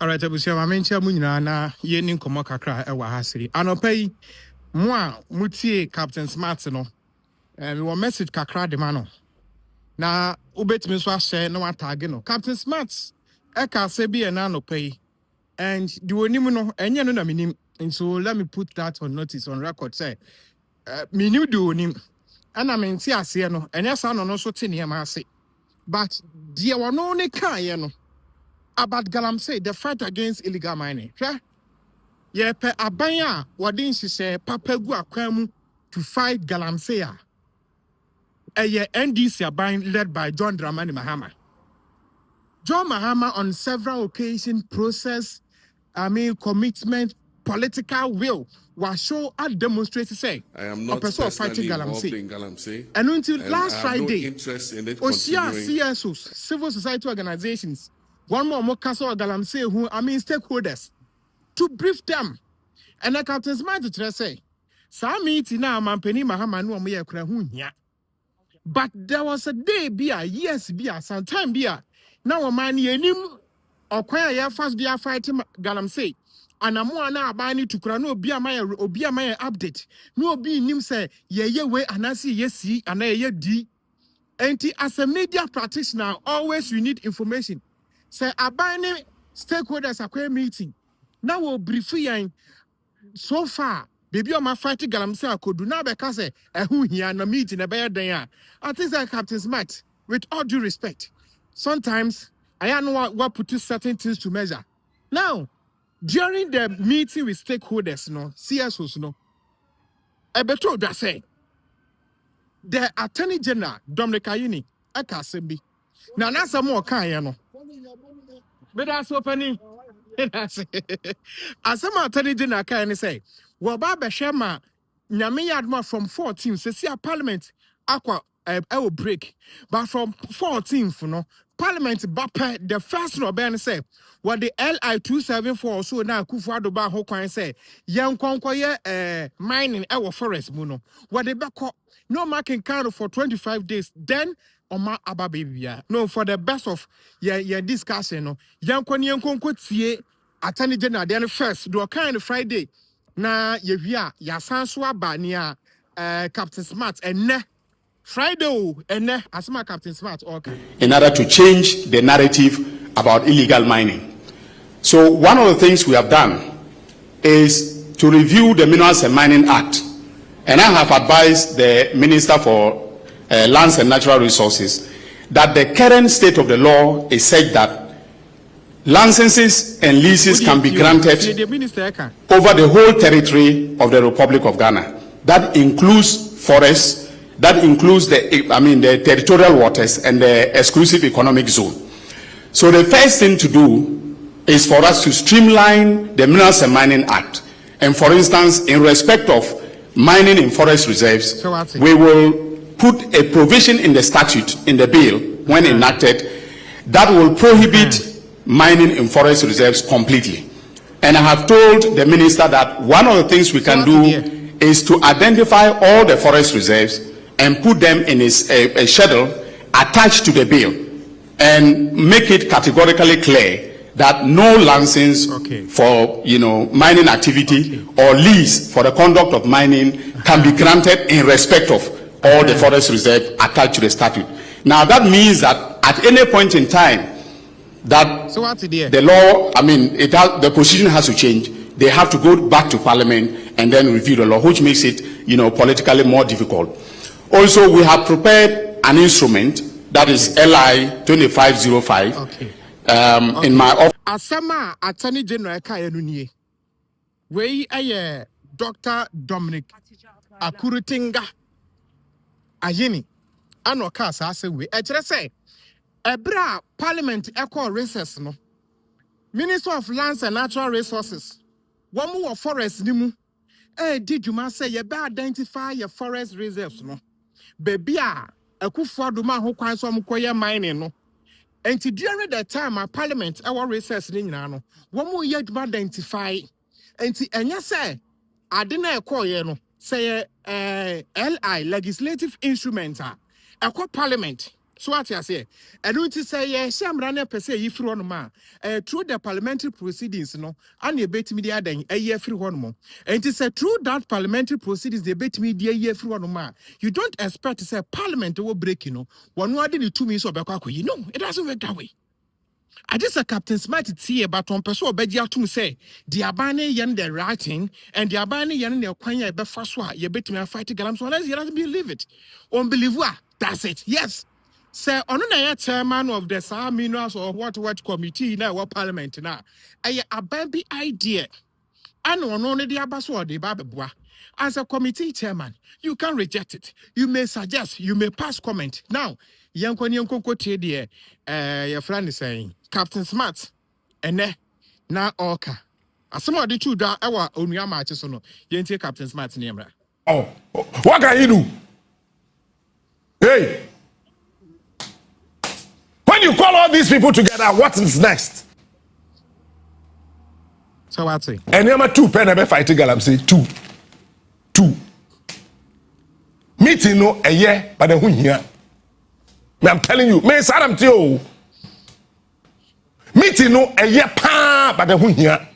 All right, abusia ma mentia mu nyina na ye ni nkomo kakra e wa hasiri. Anopai mo a mutie Captain Smart no. We want message kakra de ma no. Na ubetimi so ahye na wa tag no. Captain Smart e ka se bi e na anopai. And the onim no enye no na minim. And so let me put that on notice on record say minim the onim. Ana menti ase no. Enye sa no so te ne ma ase. But the one no ne kan ye no. About Galamsey, the fight against illegal mining. Yeah, pe abanya wadin say papa gu akwamu to fight Galamsey. NDC aban led by John Dramani Mahama. John Mahama on several occasions process, commitment, political will was show and demonstrate to say I am not personally involved in Galamsey. And until last Friday, no interest in it CSOs, civil society organizations, one more castle Galamsey who stakeholders to brief them. And I Captain Smart to say, some meeting now, Mampeni Mahama no me ya. But there was a day, yes, some time, now a man yenim, or quite ya fast be a fighting Galamsey. And a more now buying to Krano be a my update. No be nim say, ye way, and I see, yes, see, and ye d. And as a media practitioner, always you need information. Say, a buying stakeholders are meeting. Now we'll brief you. So far, baby, my fighting Galamsey could do now because who here no meeting a bear day. I think that Captain Smart, with all due respect, sometimes I know what put certain things to measure. Now, during the meeting with stakeholders, CSOs, I better that say the Attorney General Dominic Ayini, I can't say me. Now, that's a more kind, but that's opening. As some Attorney General can say, well, Baba Shema, Nyame Yadma from 14th, see a parliament, aqua, will break. But from 14th, Parliament, the first no say, what the LI 274 so now Kufuado Ba Hokwan say, young conquer mining our forest, Muno. What the back no marking card for 25 days, then Oma Ababibia. No, for the best of your discussion, no, young Konye Attorney General, then first, do a kind of Friday. Na ya sanswa ba nia Captain Smart and ne Friday and ne asma Captain Smart okay. In order to change the narrative about illegal mining. So one of the things we have done is to review the Minerals and Mining Act. And I have advised the Minister for Lands and Natural Resources that the current state of the law is such that licenses and leases can be granted over the whole territory of the Republic of Ghana. That includes forests, that includes the territorial waters and the exclusive economic zone. So the first thing to do is for us to streamline the Minerals and Mining Act. And for instance, in respect of mining in forest reserves, we will put a provision in the statute, in the bill, when enacted, that will prohibit mining in forest reserves completely. And I have told the minister that one of the things we can do is to identify all the forest reserves and put them in a schedule attached to the bill and make it categorically clear that no license for mining activity or lease for the conduct of mining can be granted in respect of all the forest reserves attached to the statute. Now that means that at any point in time that the law, the position has to change. They have to go back to Parliament and then review the law, which makes it, politically more difficult. Also, we have prepared an instrument that is LI 2505. In my office. Asama Attorney General Kayanuni, we Dr. Dominic Akurutinga Ayini, Anoka Sasewe, say. Ebra Parliament echo recess no. Minister of Lands and Natural Resources. One more forest nimu. Did you say you better identify your forest reserves no? Baby Kufuor man who can some mining no. And during that time Parliament our recess ni no. One more yet identify. And say I didn't call you no. Say LI legislative instruments echo Parliament. So what I say, I don't say yes, I'm running per se if you want through the parliamentary proceedings, no, and you bet me the other a year free one more. And it say through that parliamentary proceedings, they bet me the year free one more. You don't expect to say parliament will break, you know. One more than 2 minutes of Bakako, you know, it doesn't work that way. I just a Captain Smart see about one person bedia to say the abane yen the writing and the abane yen the kwanya be faswa ye bet me fight Galamsey unless you doesn't believe it. Unbelievable. That's it. Yes. Sir, on a chairman of the Sir Minerals or what committee now what parliament now. A baby idea. And on only the abaso the bababwa. As a committee chairman, you can reject it. You may suggest, you may pass comment. Now, your friend is saying, Captain Smart, and na orca. As some of the two that our own matches on you Captain Smart's name. Oh, what can you do? Hey, when you call all these people together, what is next? So what's it? And number 2 pen fighting Galamsey 2. Meeting no a year, but the who here. I'm telling you, me Saddam Tio. Meeting no a year pa, but the who here.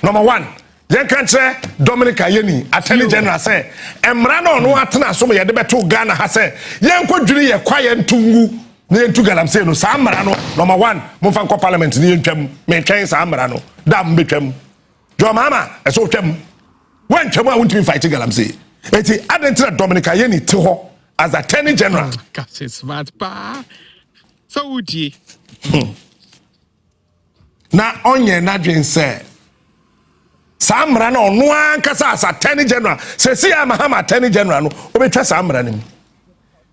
Number 1. Yen kanche Dominic Ayeni, Attorney General say, Emrano no atena so me de beto Ghana ha say, yen kwadwiri ye kwaye ntungu na yentu Galamsey no sa amrano number 1 momfa nko parliament ni yentwam me twen sa amrano da mbetwam jo mama eso twam wan twam a wontimi fight Galamsey eti adentra Dominic Ayeni te ho as Attorney General. Captain Smart pa. So uti. Na onye na dwen say Samra no no ankasa as Attorney General se si Mahama Attorney General no obetwa Samra nim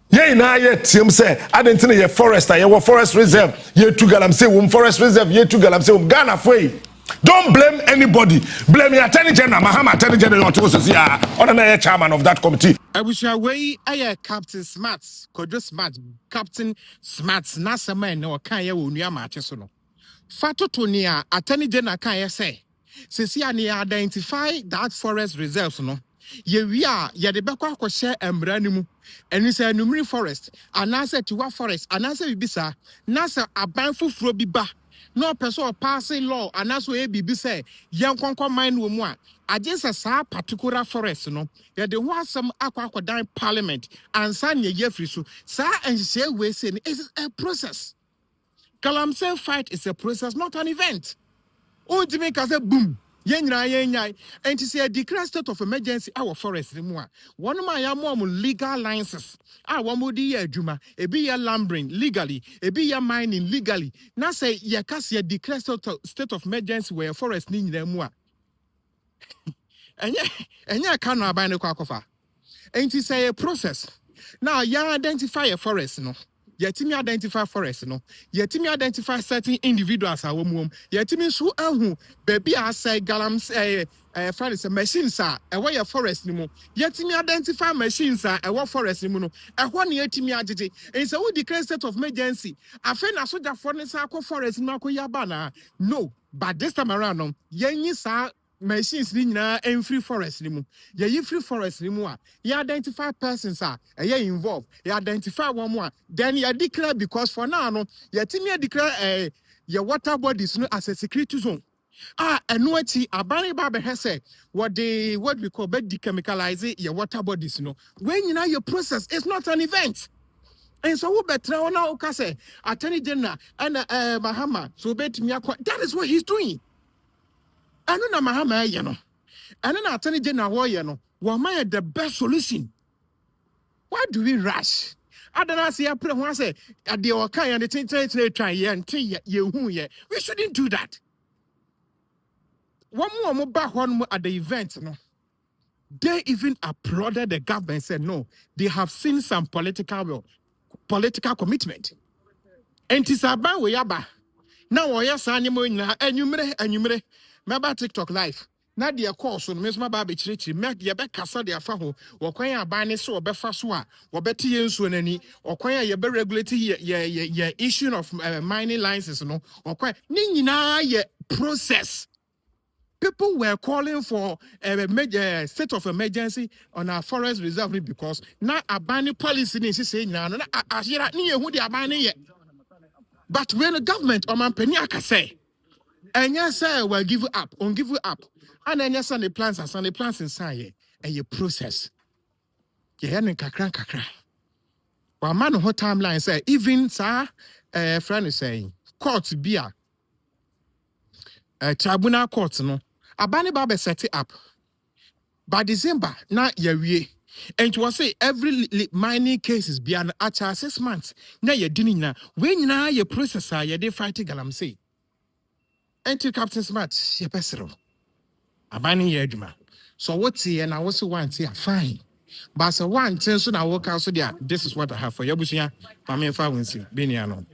ye na ye tiem se adentine ye forester ye wo forest reserve ye tu Galamsey wo forest reserve ye tu Galamsey wo Ghana foi. Don't blame anybody, blame the Attorney General Mahama Attorney General to say on na chairman of that committee. I wish I way I Captain Smart Kodro Smart Captain Smart na sama no kan ye wo nua matches no fato to nia Attorney General kan ye say since you identify that forest reserves, no, we are the back share embranimu, and you say numeri forest, and answer to what forest, and answer bisa, Nasa a banfu frobiba, no person passing law, and as we be say, young conquer mine woman. I just a particular forest, no, yeah, there was some aqua parliament, and sign your Jeffrey, so, sir, and say we say it's a process. Galamsey Fight is a process, not an event. Ultimate say boom. Yenya. And to say a declared state of emergency our forest remove. One of my legal licenses. One more year Juma, a be a lumbering legally, a be a mining legally. Now say ya kasi a declared state of emergency where forest need them more. And ya can't buy no quacofa. And to say a process. Now ya identify a forest, no. Yet me identify forest, no. Yet me identify certain individuals are womb. Yet me so baby I say Galamsey forest machines are a way of forest no. Yet me identify machines are a what forest no. A one yet me agity. And so we declare state of emergency. I find a soldier forest no yabana. No, but this time around no. Yenyi sa machines na and free forest limu. You free forest limu. You identify persons are involved. You identify one more. Then you declare because for now no. You team declare your water bodies no as a security zone. And what Abani Baba has said what we call bed dechemicalize your water bodies no. When you know your process, it's not an event. And so we better now say Attorney General and Mahama so bet me that is what he's doing. I know Mahama, you know. And then Attorney General, you know, why the best solution? Why do we rush? I don't know. See, I pray one say at the okay and the try and you we shouldn't do that. One more back one more at the event, no. They even applauded the government, said no, they have seen some political commitment. And it's about we are now we are signing and you remember TikTok live. Na dia course no mesma ba be chirichi make ye be kasa dia fa ho wokwan aban ne so obefa so a wobeti ye nsuo nani okwan ye be regulate ye issue of mining licenses no okwan ni nyina ye process people were calling for a major state of emergency on our forest reserve because now abandoning policy is saying now but when the government or Mampeniaka say and yes sir will give you up and then yes the plans inside a process kakra one man whole timeline say even sir friend is saying court be tribunal court no abani ba set it up by December na yewie and it was say every mining cases be an actual 6 months na ye dini na when na ye processor ye dey fight Galamsey and to Captain Smart ye pesero abani ye adwuma so what here na what want here fine but so one thing so na work out so there this is what I have for you busia mama fa wonsi benia no